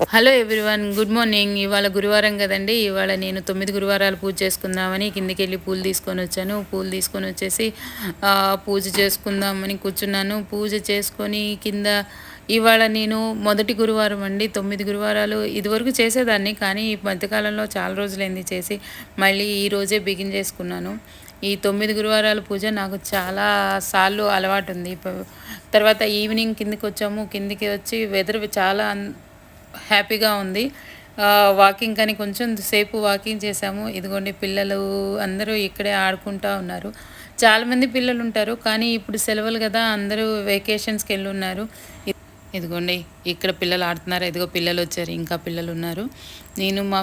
Hello everyone, good morning. ఇవాళ గురువారం కదండి. ఇవాళ నేను 9 గురువారాలు పూజ చేసుకుందామని కిందికి వెళ్ళి పూలు తీసుకొని వచ్చాను. పూలు తీసుకొని వచ్చేసి పూజ చేసుకుందామని కూర్చున్నాను. పూజ చేసుకొని కింద ఇవాళ నేను మొదటి గురువారం అండి. 9 గురువారాలు ఇదివరకు చేసేదాన్ని, కానీ ఈ మధ్యకాలంలో చాలా రోజులైంది చేసి, మళ్ళీ ఈరోజే బిగిన్ చేసుకున్నాను. ఈ 9 గురువారాల పూజ నాకు చాలా సార్లు అలవాటు ఉంది. తర్వాత ఈవినింగ్ కిందికి వచ్చాము. కిందికి వచ్చి వెదర్ చాలా హ్యాపీగా ఉంది. వాకింగ్ అని కొంచెం సేపు వాకింగ్ చేసాము. ఇదిగోండి, పిల్లలు అందరూ ఇక్కడే ఆడుకుంటూ ఉన్నారు. చాలామంది పిల్లలు ఉంటారు, కానీ ఇప్పుడు సెలవులు కదా, అందరూ వెకేషన్స్కి వెళ్ళి ఉన్నారు. ఇదిగోండి, ఇక్కడ పిల్లలు ఆడుతున్నారు. ఇదిగో పిల్లలు వచ్చారు, ఇంకా పిల్లలు ఉన్నారు. నేను నా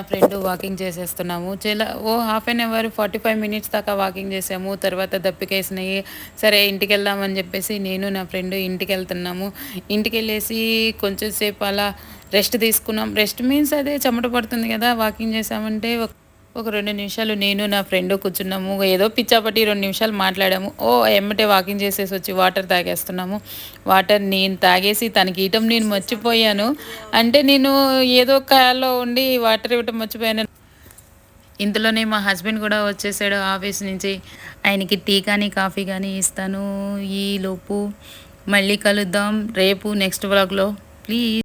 ఫ్రెండ్ వాకింగ్ చేసేస్తున్నాము. హాఫ్ అన్ అవర్ 45 మినిట్స్ దాకా వాకింగ్ చేసాము. తర్వాత దప్పికేసినాయి. సరే ఇంటికి వెళ్దామని చెప్పేసి నేను నా ఫ్రెండ్ ఇంటికి వెళ్తున్నాము. ఇంటికి వెళ్ళేసి కొంచెం సేపు అలా రెస్ట్ తీసుకున్నాం. రెస్ట్ మీన్స్ అదే చెమట పడుతుంది కదా, వాకింగ్ చేసామంటే ఒక 2 నిమిషాలు నేను నా ఫ్రెండ్ కూర్చున్నాము. ఏదో పిచ్చాపట్టి 2 నిమిషాలు మాట్లాడాము. ఎమ్మటే వాకింగ్ చేసేసి వచ్చి వాటర్ తాగేస్తున్నాము. వాటర్ నేను తాగేసి తనకి ఇయటం నేను మర్చిపోయాను. అంటే నేను ఏదో కాల్లో ఉండి వాటర్ ఇవ్వటం మర్చిపోయాను. ఇంతలోనే మా హస్బెండ్ కూడా వచ్చేసాడు ఆఫీస్ నుంచి. ఆయనకి టీ కానీ కాఫీ కానీ ఇస్తాను. ఈలోపు మళ్ళీ కలుద్దాం రేపు నెక్స్ట్ వ్లాగ్లో. ప్లీజ్.